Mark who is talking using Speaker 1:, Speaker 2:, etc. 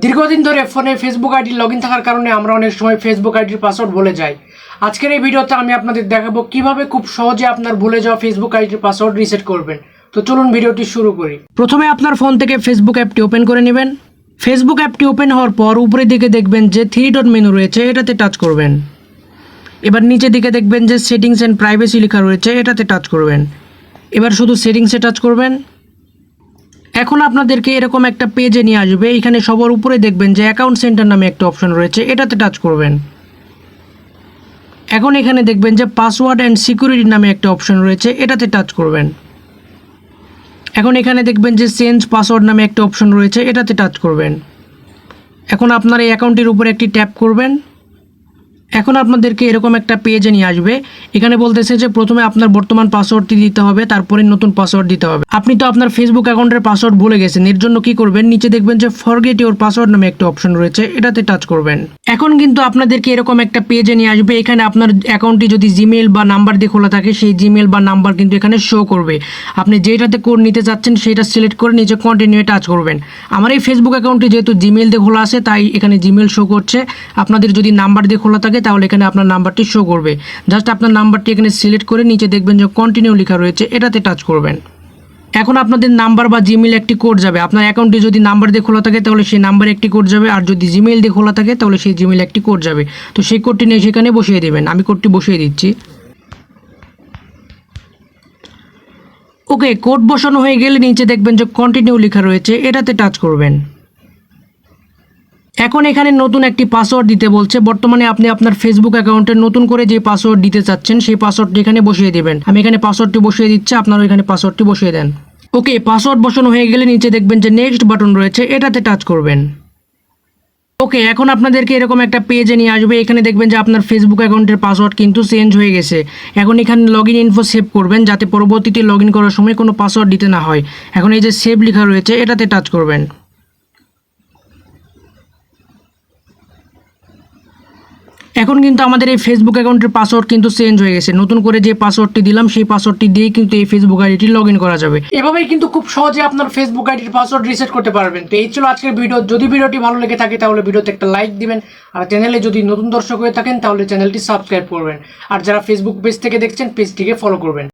Speaker 1: দীর্ঘদিন ধরে ফোনে ফেসবুক আইডি লগ ইন থাকার কারণে আমরা অনেক সময় ফেসবুক আইডির পাসওয়ার্ড ভুলে যাই। আজকের এই ভিডিওতে আমি আপনাদের দেখাবো কিভাবে খুব সহজে আপনার ভুলে যাওয়া ফেসবুক আইডির পাসওয়ার্ড রিসেট করবেন। তো চলুন ভিডিওটি শুরু করি। প্রথমে আপনার ফোন থেকে ফেসবুক অ্যাপটি ওপেন করে নেবেন। ফেসবুক অ্যাপটি ওপেন হওয়ার পর উপরের দিকে দেখবেন যে 3 ডট মেনু রয়েছে, এটাতে টাচ করবেন। এবার নিচের দিকে দেখবেন যে সেটিংস অ্যান্ড প্রাইভেসি লেখা রয়েছে, এটাতে টাচ করবেন। এবার শুধু সেটিংসে টাচ করবেন। এখন আপনাদেরকে এরকম একটা পেজে নিয়ে আসবে। এখানে সবার উপরে দেখবেন যে অ্যাকাউন্ট সেন্টার নামে একটা অপশন রয়েছে, এটাতে টাচ করবেন। এখন এখানে দেখবেন যে পাসওয়ার্ড অ্যান্ড সিকিউরিটি নামে একটা অপশন রয়েছে, এটাতে টাচ করবেন। এখন এখানে দেখবেন যে চেঞ্জ পাসওয়ার্ড নামে একটা অপশন রয়েছে, এটাতে টাচ করবেন। এখন আপনার এই অ্যাকাউন্টের উপরে একটি ট্যাপ করবেন। এখন আপনাদেরকে এরকম একটা পেজে নিয়ে আসবে। এখানে বলতেছে যে প্রথমে আপনার বর্তমান পাসওয়ার্ডটি দিতে হবে, তারপরে নতুন পাসওয়ার্ড দিতে হবে। আপনি তো আপনার ফেসবুক অ্যাকাউন্টের পাসওয়ার্ড ভুলে গেছেন, এর জন্য কি করবেন, নিচে দেখবেন যে ফরগেট ইওর পাসওয়ার্ড নামে একটা অপশন রয়েছে, এটাতে টাচ করবেন। এখন কিন্তু আপনাদেরকে এরকম একটা পেজে নিয়ে আসবে। এখানে আপনার অ্যাকাউন্টটি যদি জিমেইল বা নাম্বার দিয়ে খোলা থাকে, সেই জিমেইল বা নাম্বার কিন্তু এখানে শো করবে। আপনি যেটাতে কোড নিতে চাচ্ছেন সেটা সিলেক্ট করে নিচে কন্টিনিউ টাচ করবেন। আমার এই ফেসবুক অ্যাকাউন্টটি যেহেতু জিমেইল দিয়ে খোলা আছে, তাই এখানে জিমেইল শো করছে। আপনাদের যদি নাম্বার দিয়ে খোলা থাকে তাহলে এখানে আপনার নাম্বারটি শো করবে। জাস্ট আপনার নাম্বারটি এখানে সিলেক্ট করে নিচে দেখবেন যে কন্টিনিউ লেখা রয়েছে, এটাতে টাচ করবেন। এখন আপনাদের নাম্বার বা জিমেইল একটি কোড যাবে। আপনার অ্যাকাউন্টে যদি নাম্বার দিয়ে খোলা থাকে তাহলে সেই নাম্বারে একটি কোড যাবে, আর যদি জিমেইল দিয়ে খোলা থাকে তাহলে সেই জিমেইল একটি কোড যাবে। তো সেই কোডটি নিয়ে সেখানে বসিয়ে দেবেন। আমি কোডটি বসিয়ে দিচ্ছি। ওকে, কোড বসানো হয়ে গেলে নিচে দেখবেন যে কন্টিনিউ লেখা রয়েছে, এটাতে টাচ করবেন। এখন এখানে নতুন একটি পাসওয়ার্ড দিতে বলছে। বর্তমানে আপনি আপনার ফেসবুক অ্যাকাউন্টে নতুন করে যে পাসওয়ার্ড দিতে চাচ্ছেন সেই পাসওয়ার্ডটি এখানে বসিয়ে দেবেন। আমি এখানে পাসওয়ার্ডটি বসিয়ে দিচ্ছি, আপনারা এখানে পাসওয়ার্ডটি বসিয়ে দেন। ওকে, পাসওয়ার্ড বসানো হয়ে গেলে নিচে দেখবেন যে নেক্সট বাটন রয়েছে, এটাতে টাচ করবেন। ওকে, এখন আপনাদেরকে এরকম একটা পেজে নিয়ে আসবে। এখানে দেখবেন যে আপনার ফেসবুক অ্যাকাউন্টের পাসওয়ার্ড কিন্তু চেঞ্জ হয়ে গেছে। এখন এখানে লগ ইন ইনফো সেভ করবেন, যাতে পরবর্তীতে লগ ইন করার সময় কোনো পাসওয়ার্ড দিতে না হয়। এখন এই যে সেভ লেখা রয়েছে, এটাতে টাচ করবেন। এখন কিন্তু আমাদের এই ফেসবুক অ্যাকাউন্টের পাসওয়ার্ড কিন্তু চেঞ্জ হয়ে গেছে। নতুন করে যে পাসওয়ার্ডটি দিলাম সেই পাসওয়ার্ডটি দিয়ে কিন্তু এই ফেসবুক আইডিটি লগ ইন করা যাবে। এভাবেই কিন্তু খুব সহজে আপনার ফেসবুক আইডির পাসওয়ার্ড রিসেট করতে পারবেন। তো এই ছিল আজকের ভিডিও। যদি ভিডিওটি ভালো লেগে থাকে তাহলে ভিডিওতে একটা লাইক দিবেন, আর চ্যানেলে যদি নতুন দর্শক হয়ে থাকেন তাহলে চ্যানেলটি সাবস্ক্রাইব করবেন, আর যারা ফেসবুক পেজ থেকে দেখছেন পেজটিকে ফলো করবেন।